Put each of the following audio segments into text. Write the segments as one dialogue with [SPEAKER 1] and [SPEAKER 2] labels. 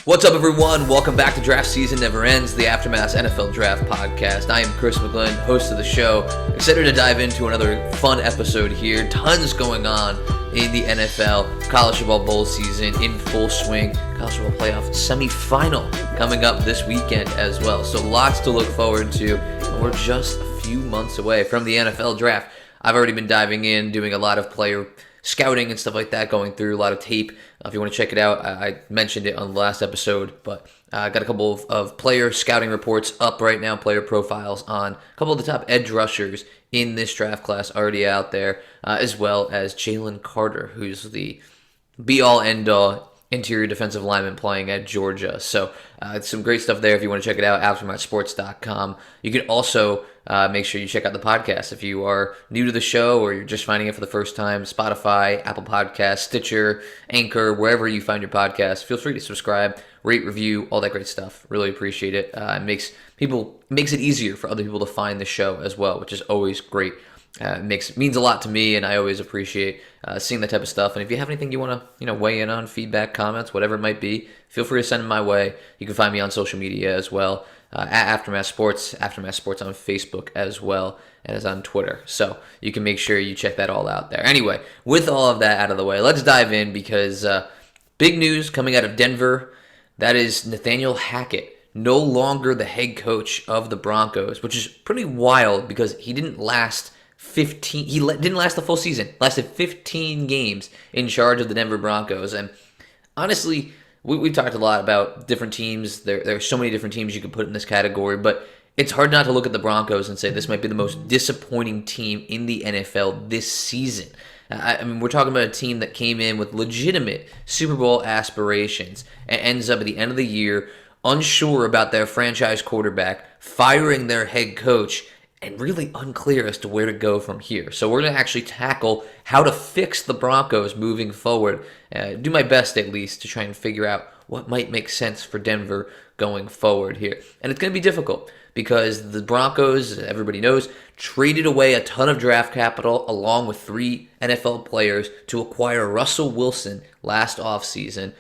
[SPEAKER 1] What's up, everyone? Welcome back to Draft Season Never Ends, the Aftermath NFL Draft Podcast. I am Chris McGlynn, host of the show. Excited to dive into another fun episode here. Tons going on in the NFL. College football bowl season in full swing. College football playoff semifinal coming up this weekend as well. So lots to look forward to. And we're just a few months away from the NFL Draft. I've already been diving in, doing a lot of player scouting and stuff like that, going through a lot of tape. If you want to check it out, I mentioned it on the last episode, but I got a couple of player scouting reports up right now, player profiles on a couple of the top edge rushers in this draft class already out there, as well as Jalen Carter, who's the be-all, end-all interior defensive lineman playing at Georgia. So it's some great stuff there if you want to check it out, aftermathsports.com. You can also make sure you check out the podcast if you are new to the show or you're just finding it for the first time. Spotify, Apple Podcasts, Stitcher, Anchor, wherever you find your podcast. Feel free to subscribe, rate, review, all that great stuff. Really appreciate it. It makes it easier for other people to find the show as well, which is always great. Means a lot to me, and I always appreciate seeing that type of stuff. And if you have anything you want to weigh in on, feedback, comments, whatever it might be, feel free to send them my way. You can find me on social media as well, at Aftermath Sports on Facebook as well as on Twitter. So you can make sure you check that all out there. Anyway, with all of that out of the way, let's dive in because big news coming out of Denver. That is Nathaniel Hackett, no longer the head coach of the Broncos, which is pretty wild because he didn't last didn't last the full season. Lasted 15 games in charge of the Denver Broncos. And honestly, we've talked a lot about different teams. There are so many different teams you could put in this category, but it's hard not to look at the Broncos and say this might be the most disappointing team in the NFL this season. I mean, we're talking about a team that came in with legitimate Super Bowl aspirations and ends up at the end of the year unsure about their franchise quarterback, firing their head coach, and really unclear as to where to go from here. So we're going to actually tackle how to fix the Broncos moving forward. Do my best, at least, to try and figure out what might make sense for Denver going forward here. And it's going to be difficult because the Broncos, everybody knows, traded away a ton of draft capital along with 3 NFL players to acquire Russell Wilson last offseason.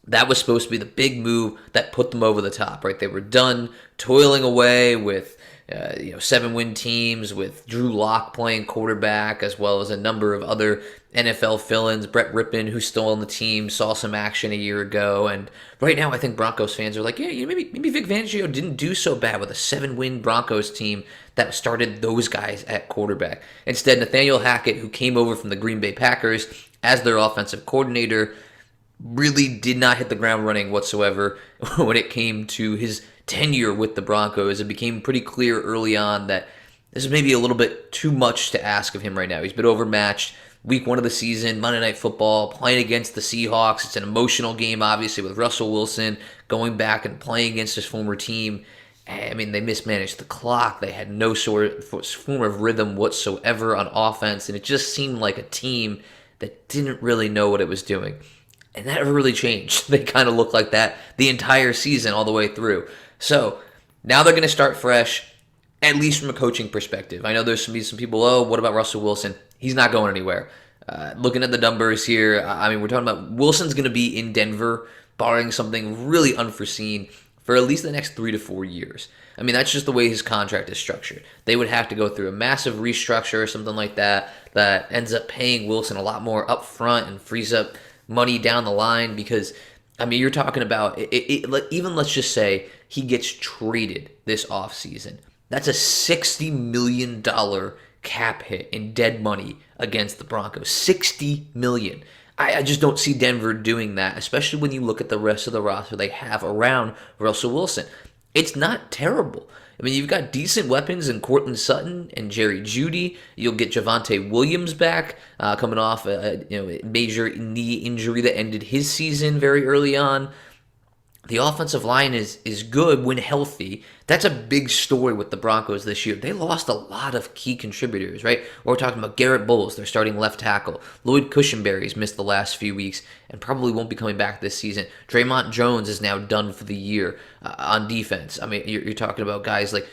[SPEAKER 1] That was supposed to be the big move that put them over the top, right? They were done toiling away with 7-win teams with Drew Lock playing quarterback, as well as a number of other NFL fill-ins. Brett Rippon, who's still on the team, saw some action a year ago, and right now I think Broncos fans are like, maybe Vic Fangio didn't do so bad with a 7-win Broncos team that started those guys at quarterback. Instead, Nathaniel Hackett, who came over from the Green Bay Packers as their offensive coordinator, really did not hit the ground running whatsoever when it came to his tenure with the Broncos. It became pretty clear early on that this is maybe a little bit too much to ask of him right now. He's been overmatched. Week 1 of the season, Monday Night Football, playing against the Seahawks. It's an emotional game, obviously, with Russell Wilson going back and playing against his former team. I mean, they mismanaged the clock. They had no form of rhythm whatsoever on offense, and it just seemed like a team that didn't really know what it was doing. And that never really changed. They kind of looked like that the entire season all the way through. So now they're going to start fresh, at least from a coaching perspective. I know there's some people, what about Russell Wilson? He's not going anywhere. Looking at the numbers here, I mean, we're talking about Wilson's going to be in Denver, barring something really unforeseen, for at least the next 3 to 4 years. I mean, that's just the way his contract is structured. They would have to go through a massive restructure or something like that ends up paying Wilson a lot more up front and frees up money down the line because, I mean, you're talking about, even let's just say he gets traded this offseason. That's a $60 million cap hit in dead money against the Broncos. $60 million. I just don't see Denver doing that, especially when you look at the rest of the roster they have around Russell Wilson. It's not terrible. I mean, you've got decent weapons in Cortland Sutton and Jerry Jeudy. You'll get Javonte Williams back, coming off a major knee injury that ended his season very early on. The offensive line is good when healthy. That's a big story with the Broncos this year. They lost a lot of key contributors, right? We're talking about Garrett Bowles, their starting left tackle. Lloyd Cushenberry's missed the last few weeks and probably won't be coming back this season. Draymond Jones is now done for the year on defense. I mean, you're talking about guys like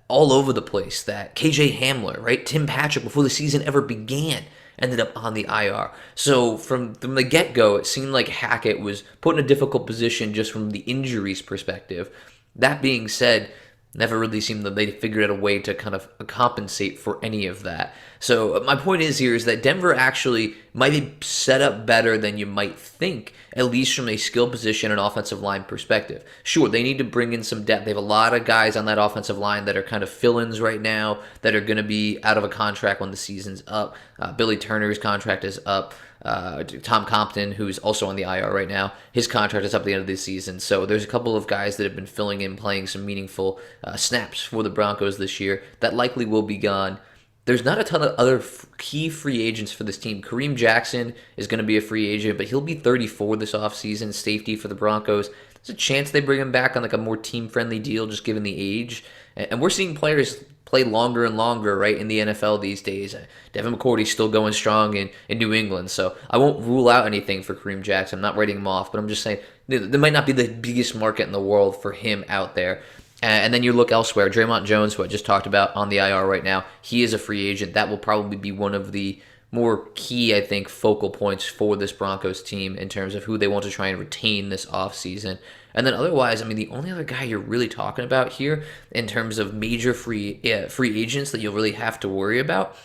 [SPEAKER 1] all over the place. That KJ Hamler, right? Tim Patrick before the season ever began. ended up on the IR. So from the get-go, it seemed like Hackett was put in a difficult position just from the injuries perspective. That being said, never really seemed that they figured out a way to kind of compensate for any of that. So my point is here is that Denver actually might be set up better than you might think, at least from a skill position and offensive line perspective. Sure, they need to bring in some depth. They have a lot of guys on that offensive line that are kind of fill-ins right now that are going to be out of a contract when the season's up. Billy Turner's contract is up. Tom Compton, who's also on the IR right now, his contract is up at the end of this season. So there's a couple of guys that have been filling in, playing some meaningful snaps for the Broncos this year that likely will be gone. There's not a ton of other key free agents for this team. Kareem Jackson is going to be a free agent, but he'll be 34 this offseason, safety for the Broncos. There's a chance they bring him back on like a more team-friendly deal, just given the age. And we're seeing players play longer and longer, right, in the NFL these days. Devin McCourty's still going strong in New England, so I won't rule out anything for Kareem Jackson. I'm not writing him off, but I'm just saying there might not be the biggest market in the world for him out there. And then you look elsewhere. Draymond Jones, who I just talked about on the IR right now, he is a free agent. That will probably be one of the more key, I think, focal points for this Broncos team in terms of who they want to try and retain this offseason. And then otherwise, I mean, the only other guy you're really talking about here in terms of major free agents that you'll really have to worry about,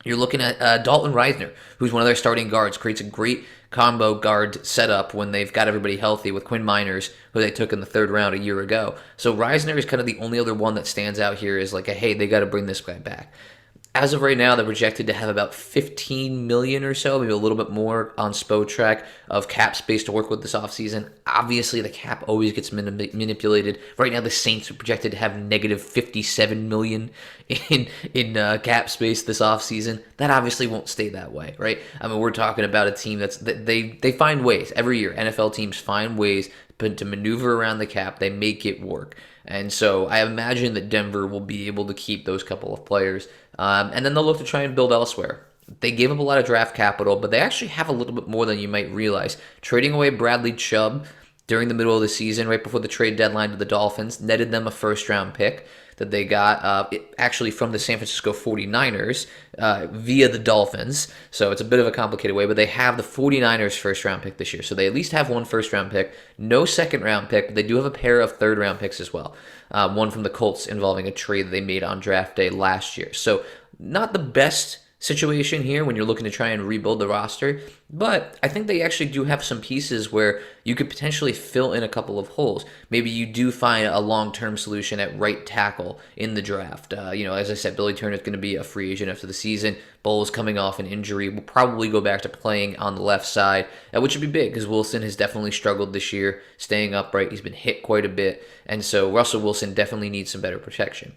[SPEAKER 1] you're looking at Dalton Reisner, who's one of their starting guards, creates a great combo guard setup when they've got everybody healthy with Quinn Miners, who they took in the third round a year ago. So Reisner is kind of the only other one that stands out here is like, hey, they got to bring this guy back. As of right now, they're projected to have about $15 million or so, maybe a little bit more on Spotrac of cap space to work with this offseason. Obviously, the cap always gets manipulated. Right now, the Saints are projected to have negative $57 million in cap space this offseason. That obviously won't stay that way, right? I mean, we're talking about a team they find ways. Every year, NFL teams find ways to maneuver around the cap. They make it work. And so I imagine that Denver will be able to keep those couple of players. And then they'll look to try and build elsewhere. They gave up a lot of draft capital, but they actually have a little bit more than you might realize. Trading away Bradley Chubb during the middle of the season, right before the trade deadline to the Dolphins, netted them a first-round pick that they got actually from the San Francisco 49ers via the Dolphins. So it's a bit of a complicated way, but they have the 49ers first-round pick this year. So they at least have one first-round pick, no second-round pick, but they do have a pair of third-round picks as well. One from the Colts involving a trade that they made on draft day last year. So not the best situation here when you're looking to try and rebuild the roster, but I think they actually do have some pieces where you could potentially fill in a couple of holes. Maybe you do find a long-term solution at right tackle in the draft. As I said, Billy Turner is going to be a free agent after the season. Bowles coming off an injury will probably go back to playing on the left side, which would be big because Wilson has definitely struggled this year staying upright. He's been hit quite a bit, and so Russell Wilson definitely needs some better protection.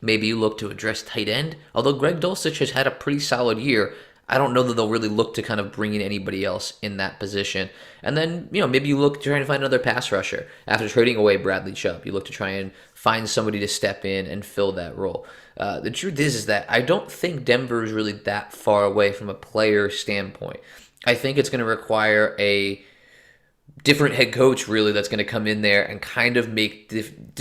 [SPEAKER 1] Maybe you look to address tight end. Although Greg Dulcich has had a pretty solid year, I don't know that they'll really look to kind of bring in anybody else in that position. And then, maybe you look to try to find another pass rusher. After trading away Bradley Chubb, you look to try and find somebody to step in and fill that role. The truth is that I don't think Denver is really that far away from a player standpoint. I think it's going to require a different head coach, really, that's going to come in there and kind of make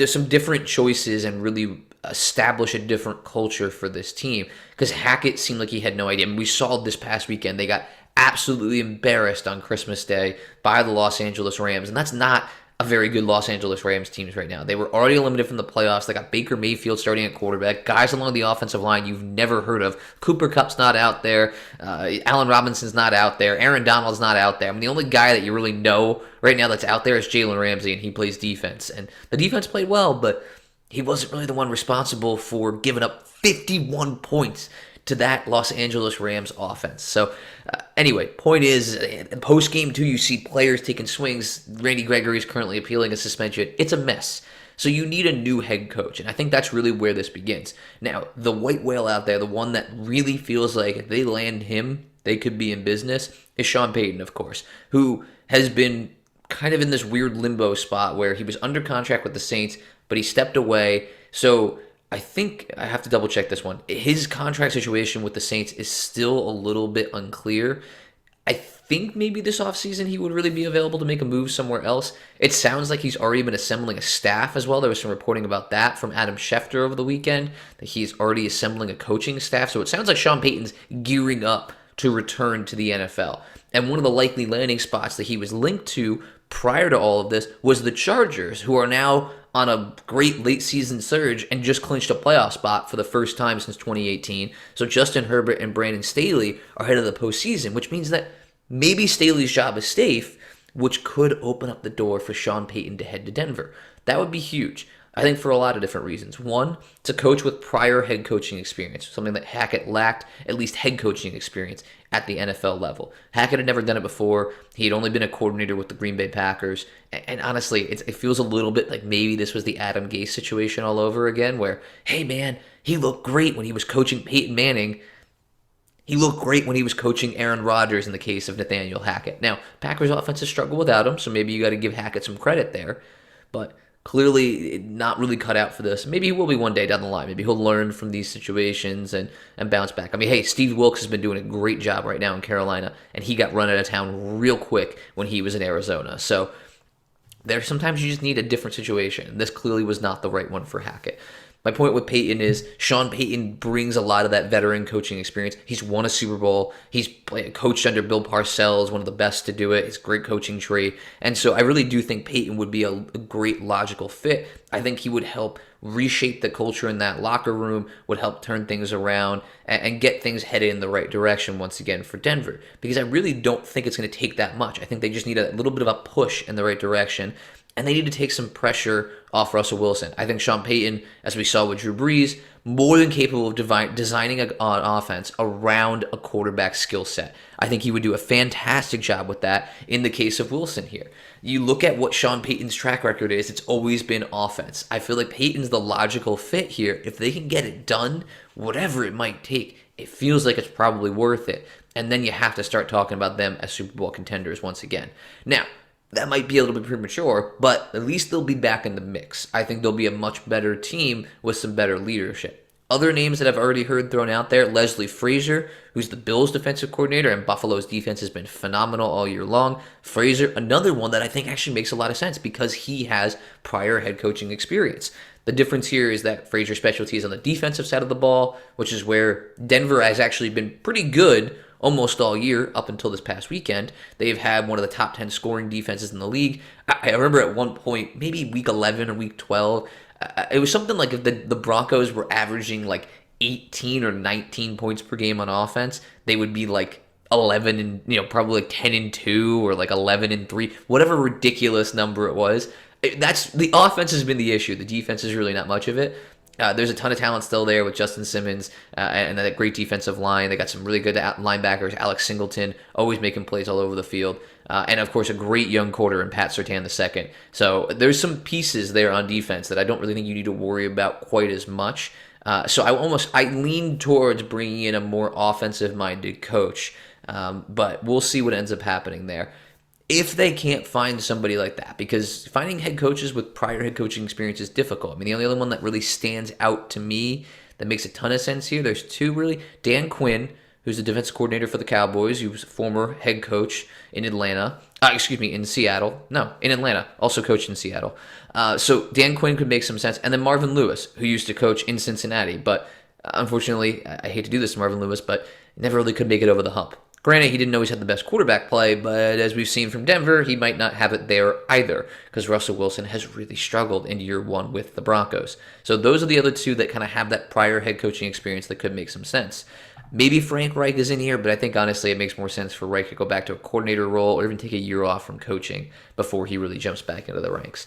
[SPEAKER 1] some different choices and really establish a different culture for this team, because Hackett seemed like he had no idea. I mean, we saw this past weekend they got absolutely embarrassed on Christmas Day by the Los Angeles Rams, and that's not a very good Los Angeles Rams teams right now. They were already eliminated from the playoffs. They got Baker Mayfield starting at quarterback, guys along the offensive line you've never heard of. Cooper Kupp's not out there. Allen Robinson's not out there. Aaron Donald's not out there. I mean, the only guy that you really know right now that's out there is Jalen Ramsey, and he plays defense. And the defense played well, but he wasn't really the one responsible for giving up 51 points to that Los Angeles Rams offense. So anyway, point is, post-game too, you see players taking swings. Randy Gregory is currently appealing a suspension. It's a mess. So you need a new head coach, and I think that's really where this begins. Now, the white whale out there, the one that really feels like if they land him, they could be in business, is Sean Payton, of course, who has been kind of in this weird limbo spot where he was under contract with the Saints, but he stepped away. So I think I have to double check this one. His contract situation with the Saints is still a little bit unclear. I think maybe this offseason he would really be available to make a move somewhere else. It sounds like he's already been assembling a staff as well. There was some reporting about that from Adam Schefter over the weekend, that he's already assembling a coaching staff. So it sounds like Sean Payton's gearing up to return to the NFL. And one of the likely landing spots that he was linked to prior to all of this was the Chargers, who are now on a great late season surge and just clinched a playoff spot for the first time since 2018. So Justin Herbert and Brandon Staley are ahead of the postseason, which means that maybe Staley's job is safe, which could open up the door for Sean Payton to head to Denver. That would be huge, I think, for a lot of different reasons. One, to coach with prior head coaching experience, something that Hackett lacked, at least head coaching experience at the NFL level. Hackett had never done it before. He had only been a coordinator with the Green Bay Packers. And honestly, it feels a little bit like maybe this was the Adam Gase situation all over again, where, hey man, he looked great when he was coaching Peyton Manning. He looked great when he was coaching Aaron Rodgers in the case of Nathaniel Hackett. Now, Packers offenses struggle without him, so maybe you got to give Hackett some credit there. But clearly not really cut out for this. Maybe he will be one day down the line. Maybe he'll learn from these situations and bounce back. I mean, hey, Steve Wilkes has been doing a great job right now in Carolina, and he got run out of town real quick when he was in Arizona. So there's sometimes you just need a different situation. This clearly was not the right one for Hackett. My point with Peyton is Sean Payton brings a lot of that veteran coaching experience. He's won a Super Bowl. He's coached under Bill Parcells, one of the best to do it. He's a great coaching tree. And so I really do think Payton would be a great logical fit. I think he would help reshape the culture in that locker room, would help turn things around and get things headed in the right direction once again for Denver. Because I really don't think it's going to take that much. I think they just need a little bit of a push in the right direction. And they need to take some pressure off Russell Wilson. I think Sean Payton, as we saw with Drew Brees, more than capable of designing an offense around a quarterback skill set. I think he would do a fantastic job with that in the case of Wilson here. You look at what Sean Payton's track record is, it's always been offense. I feel like Payton's the logical fit here. If they can get it done, whatever it might take, it feels like it's probably worth it. And then you have to start talking about them as Super Bowl contenders once again. Now, that might be a little bit premature, but at least they'll be back in the mix. I think they'll be a much better team with some better leadership. Other names that I've already heard thrown out there, Leslie Frazier, who's the Bills' defensive coordinator, and Buffalo's defense has been phenomenal all year long. Frazier, another one that I think actually makes a lot of sense because he has prior head coaching experience. The difference here is that Frazier's specialty is on the defensive side of the ball, which is where Denver has actually been pretty good almost all year up until this past weekend. They've had one of the top 10 scoring defenses in the league. I remember at one point, maybe week 11 or week 12, it was something like if the Broncos were averaging like 18 or 19 points per game on offense, they would be like 11 and, probably like 10 and 2 or like 11 and 3, whatever ridiculous number it was. That's the offense has been the issue. The defense is really not much of it. There's a ton of talent still there with Justin Simmons and that great defensive line. They got some really good linebackers. Alex Singleton, always making plays all over the field. And, of course, a great young quarter in Pat Surtain II. So there's some pieces there on defense that I don't really think you need to worry about quite as much. So I lean towards bringing in a more offensive-minded coach. But we'll see what ends up happening there. If they can't find somebody like that, because finding head coaches with prior head coaching experience is difficult. I mean, the only other one that really stands out to me that makes a ton of sense here, there's two really. Dan Quinn, who's the defensive coordinator for the Cowboys, he was a former head coach in in Seattle. No, in Atlanta, also coached in Seattle. So Dan Quinn could make some sense. And then Marvin Lewis, who used to coach in Cincinnati. But unfortunately, I hate to do this to Marvin Lewis, but never really could make it over the hump. Granted, he didn't always have the best quarterback play, but as we've seen from Denver, he might not have it there either because Russell Wilson has really struggled in year one with the Broncos. So those are the other two that kind of have that prior head coaching experience that could make some sense. Maybe Frank Reich is in here, but I think honestly it makes more sense for Reich to go back to a coordinator role or even take a year off from coaching before he really jumps back into the ranks.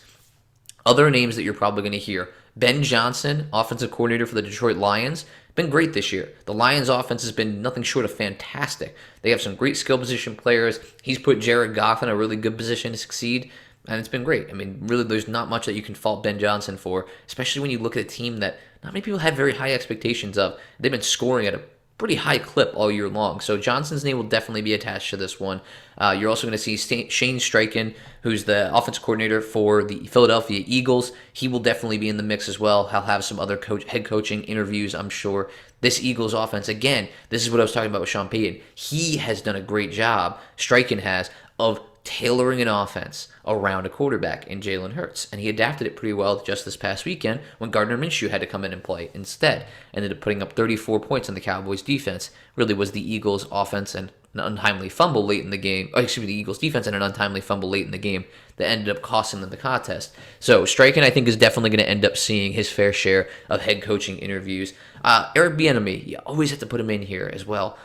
[SPEAKER 1] Other names that you're probably going to hear. Ben Johnson, offensive coordinator for the Detroit Lions, been great this year. The Lions offense has been nothing short of fantastic. They have some great skill position players. He's put Jared Goff in a really good position to succeed, and it's been great. I mean, really, there's not much that you can fault Ben Johnson for, especially when you look at a team that not many people have very high expectations of. They've been scoring at a pretty high clip all year long. So Johnson's name will definitely be attached to this one. You're also going to see Shane Steichen, who's the offensive coordinator for the Philadelphia Eagles. He will definitely be in the mix as well. He'll have some other head coaching interviews, I'm sure. This Eagles offense, again, this is what I was talking about with Sean Payton. He has done a great job, Steichen has, of tailoring an offense around a quarterback in Jalen Hurts. And he adapted it pretty well just this past weekend when Gardner Minshew had to come in and play instead. Ended up putting up 34 points on the Cowboys defense. Really was the Eagles offense and an untimely fumble late in the game. The Eagles defense and an untimely fumble late in the game that ended up costing them the contest. So Stryken, I think, is definitely going to end up seeing his fair share of head coaching interviews. Eric Bieniemy, you always have to put him in here as well.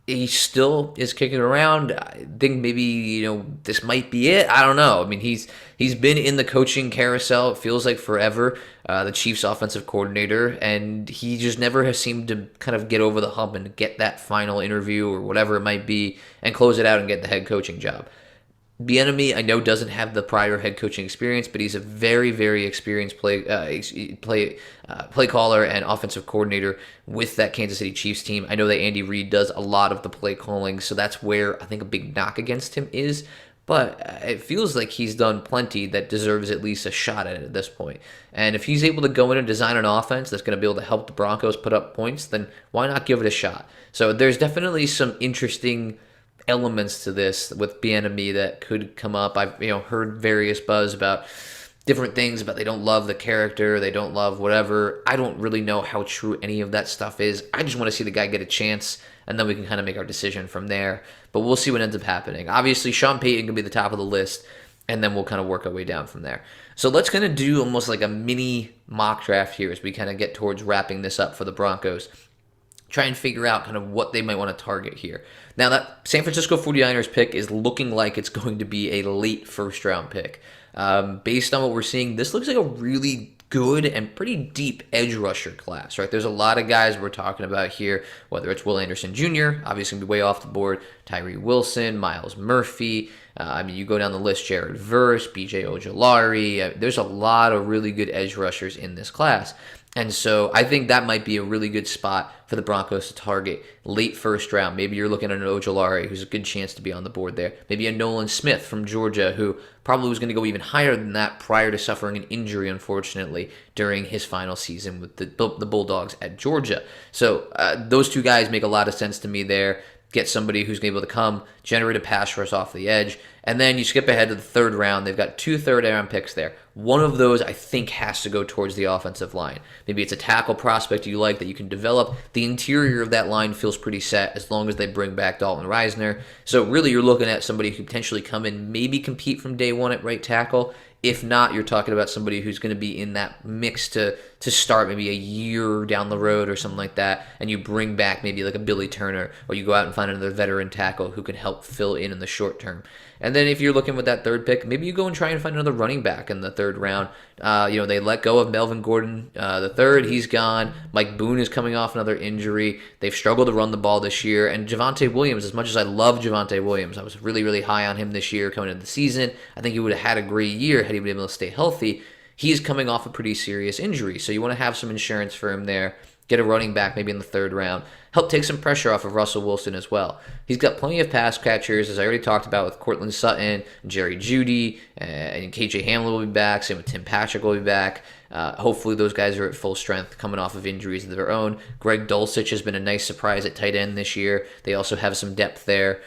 [SPEAKER 1] He still is kicking around. I think maybe, this might be it. I don't know. I mean, he's been in the coaching carousel, it feels like forever, the Chiefs offensive coordinator, and he just never has seemed to kind of get over the hump and get that final interview or whatever it might be and close it out and get the head coaching job. Bieniemy, I know, doesn't have the prior head coaching experience, but he's a very, very experienced play caller and offensive coordinator with that Kansas City Chiefs team. I know that Andy Reid does a lot of the play calling, so that's where I think a big knock against him is. But it feels like he's done plenty that deserves at least a shot at it at this point. And if he's able to go in and design an offense that's going to be able to help the Broncos put up points, then why not give it a shot? So there's definitely some interesting elements to this with Bieniemy that could come up. I've heard various buzz about different things, but they don't love the character, they don't love whatever. I don't really know how true any of that stuff is. I just want to see the guy get a chance, and then we can kind of make our decision from there. But we'll see what ends up happening. Obviously, Sean Payton can be the top of the list, and then we'll kind of work our way down from there. So let's kind of do almost like a mini mock draft here as we kind of get towards wrapping this up for the Broncos. Try and figure out kind of what they might want to target here. Now, that San Francisco 49ers pick is looking like it's going to be a late first-round pick. Based on what we're seeing, this looks like a really good and pretty deep edge rusher class, right? There's a lot of guys we're talking about here, whether it's Will Anderson Jr., obviously going to be way off the board, Tyree Wilson, Miles Murphy. You go down the list, Jared Verse, B.J. Ojolari. There's a lot of really good edge rushers in this class. And so I think that might be a really good spot for the Broncos to target late first round. Maybe you're looking at an Ojolari, who's a good chance to be on the board there. Maybe a Nolan Smith from Georgia, who probably was going to go even higher than that prior to suffering an injury, unfortunately, during his final season with the Bulldogs at Georgia. So those two guys make a lot of sense to me there. Get somebody who's able to come, generate a pass rush off the edge, and then you skip ahead to the third round. They've got 2 third-round picks there. One of those, I think, has to go towards the offensive line. Maybe it's a tackle prospect you like that you can develop. The interior of that line feels pretty set as long as they bring back Dalton Reisner. So really, you're looking at somebody who could potentially come in, maybe compete from day one at right tackle. If not, you're talking about somebody who's going to be in that mix to start maybe a year down the road or something like that, and you bring back maybe like a Billy Turner, or you go out and find another veteran tackle who can help fill in the short term. And then if you're looking with that third pick, maybe you go and try and find another running back in the third round. They let go of Melvin Gordon the third. He's gone. Mike Boone is coming off another injury. They've struggled to run the ball this year. And Javonte Williams, as much as I love Javonte Williams, I was really, really high on him this year coming into the season. I think he would have had a great year had he been able to stay healthy. He's coming off a pretty serious injury, so you want to have some insurance for him there. Get a running back maybe in the third round. Help take some pressure off of Russell Wilson as well. He's got plenty of pass catchers, as I already talked about with Cortland Sutton, Jerry Jeudy, and KJ Hamler will be back. Same with Tim Patrick will be back. Hopefully those guys are at full strength coming off of injuries of their own. Greg Dulcich has been a nice surprise at tight end this year. They also have some depth there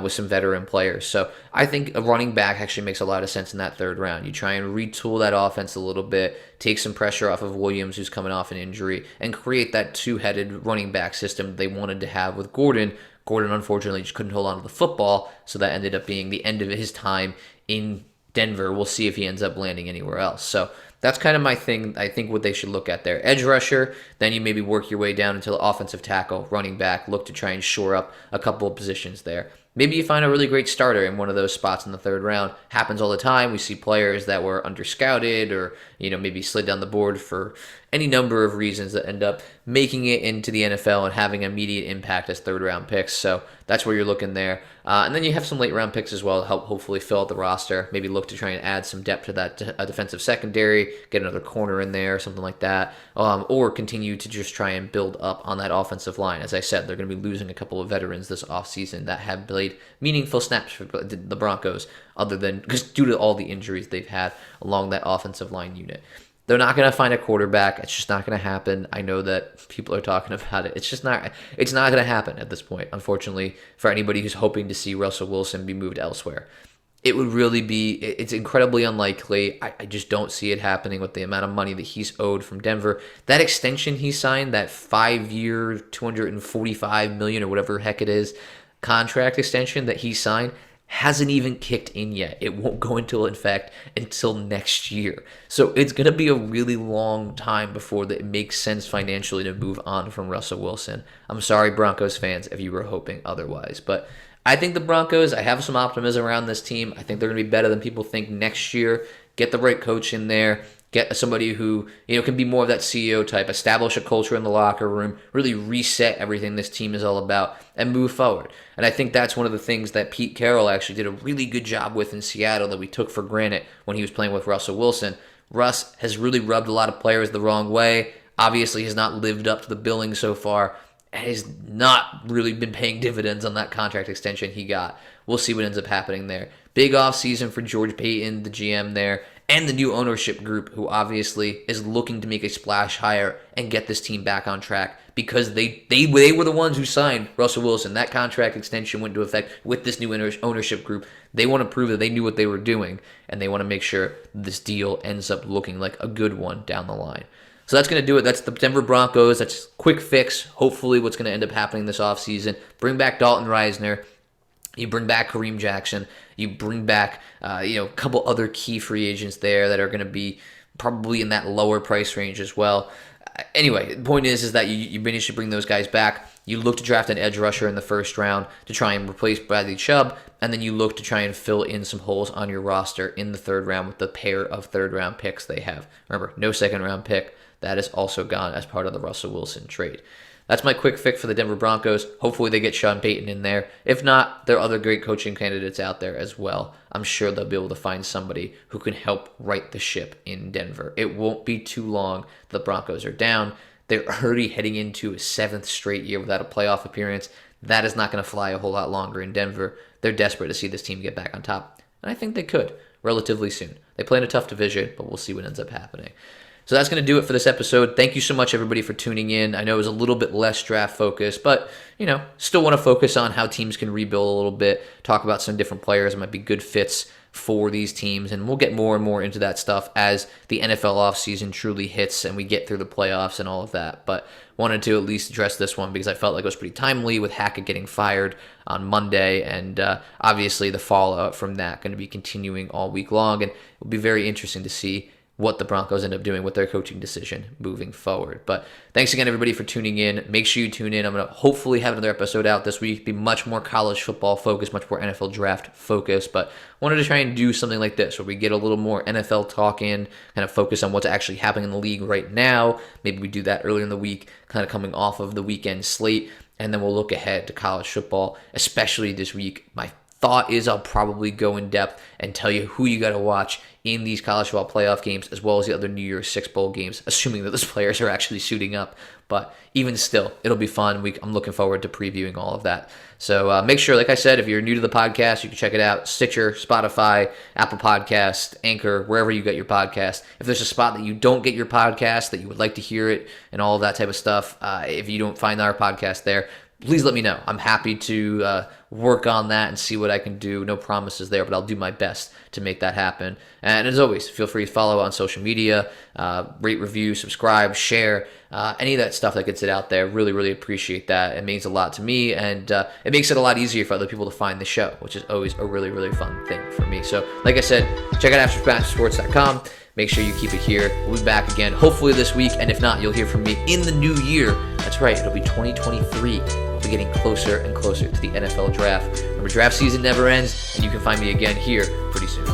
[SPEAKER 1] with some veteran players. So I think a running back actually makes a lot of sense in that third round. You try and retool that offense a little bit, take some pressure off of Williams, who's coming off an injury, and create that two-headed running back system they wanted to have with Gordon. Gordon, unfortunately, just couldn't hold on to the football, so that ended up being the end of his time in Denver. We'll see if he ends up landing anywhere else. So that's kind of my thing. I think what they should look at there. Edge rusher, then you maybe work your way down until offensive tackle, running back, look to try and shore up a couple of positions there. Maybe you find a really great starter in one of those spots in the third round. Happens all the time. We see players that were under-scouted or, maybe slid down the board for any number of reasons that end up making it into the NFL and having immediate impact as third-round picks. So that's where you're looking there. And then you have some late-round picks as well to help hopefully fill out the roster. Maybe look to try and add some depth to that defensive secondary, get another corner in there, something like that, or continue to just try and build up on that offensive line. As I said, they're going to be losing a couple of veterans this offseason that have played meaningful snaps for the Broncos, other than just due to all the injuries they've had along that offensive line unit. They're not going to find a quarterback. It's just not going to happen. I know that people are talking about it. It's not going to happen at this point, unfortunately, for anybody who's hoping to see Russell Wilson be moved elsewhere. it would really be, it's incredibly unlikely. I just don't see it happening with the amount of money that he's owed from Denver. That extension he signed, that 5-year, $245 million or whatever the heck it is, contract extension that he signed, hasn't even kicked in yet. It won't go into effect until next year. So it's going to be a really long time before it makes sense financially to move on from Russell Wilson. I'm sorry, Broncos fans, if you were hoping otherwise. But I think the Broncos, I have some optimism around this team. I think they're going to be better than people think next year. Get the right coach in there. Get somebody who, can be more of that CEO type, establish a culture in the locker room, really reset everything this team is all about, and move forward. And I think that's one of the things that Pete Carroll actually did a really good job with in Seattle that we took for granted when he was playing with Russell Wilson. Russ has really rubbed a lot of players the wrong way. Obviously, has not lived up to the billing so far, and has not really been paying dividends on that contract extension he got. We'll see what ends up happening there. Big offseason for George Paton, the GM there, and the new ownership group, who obviously is looking to make a splash hire and get this team back on track, because they were the ones who signed Russell Wilson. That contract extension went into effect with this new ownership group. They want to prove that they knew what they were doing, and they want to make sure this deal ends up looking like a good one down the line. So that's going to do it. That's the Denver Broncos. That's quick fix. Hopefully what's going to end up happening this offseason. Bring back Dalton Reisner. You bring back Kareem Jackson. You bring back, a couple other key free agents there that are going to be probably in that lower price range as well. Anyway, the point is that you managed to bring those guys back. You look to draft an edge rusher in the first round to try and replace Bradley Chubb, and then you look to try and fill in some holes on your roster in the third round with the pair of third-round picks they have. Remember, no second-round pick. That is also gone as part of the Russell Wilson trade. That's my quick fix for the Denver Broncos. Hopefully they get Sean Payton in there. If not, there are other great coaching candidates out there as well. I'm sure they'll be able to find somebody who can help right the ship in Denver. It won't be too long. The Broncos are down. They're already heading into a 7th straight year without a playoff appearance. That is not going to fly a whole lot longer in Denver. They're desperate to see this team get back on top. And I think they could relatively soon. They play in a tough division, but we'll see what ends up happening. So that's going to do it for this episode. Thank you so much, everybody, for tuning in. I know it was a little bit less draft focused, but, still want to focus on how teams can rebuild a little bit, talk about some different players that might be good fits for these teams, and we'll get more and more into that stuff as the NFL offseason truly hits and we get through the playoffs and all of that. But wanted to at least address this one because I felt like it was pretty timely with Hackett getting fired on Monday, and obviously the fallout from that going to be continuing all week long, and it'll be very interesting to see what the Broncos end up doing with their coaching decision moving forward. But thanks again, everybody, for tuning in. Make sure you tune in. I'm going to hopefully have another episode out this week, be much more college football focused, much more NFL draft focused, but wanted to try and do something like this where we get a little more NFL talk in, kind of focus on what's actually happening in the league right now. Maybe we do that earlier in the week, kind of coming off of the weekend slate, and then we'll look ahead to college football, especially this week. My thought is I'll probably go in depth and tell you who you got to watch in these college football playoff games, as well as the other New Year's Six bowl games, assuming that those players are actually suiting up. But even still, it'll be fun. I'm looking forward to previewing all of that. So make sure, like I said, if you're new to the podcast, you can check it out. Stitcher, Spotify, Apple Podcast, Anchor, wherever you get your podcast. If there's a spot that you don't get your podcast, that you would like to hear it, and all of that type of stuff, if you don't find our podcast there, please let me know. I'm happy to work on that and see what I can do. No promises there, but I'll do my best to make that happen. And as always, feel free to follow on social media, rate, review, subscribe, share, any of that stuff that gets it out there. Really, really appreciate that. It means a lot to me, and it makes it a lot easier for other people to find the show, which is always a really, really fun thing for me. So, like I said, check out AfterSports.com. Make sure you keep it here. We'll be back again, hopefully this week, and if not, you'll hear from me in the new year. That's right, it'll be 2023. We'll be getting closer and closer to the NFL draft. Remember, draft season never ends, and you can find me again here pretty soon.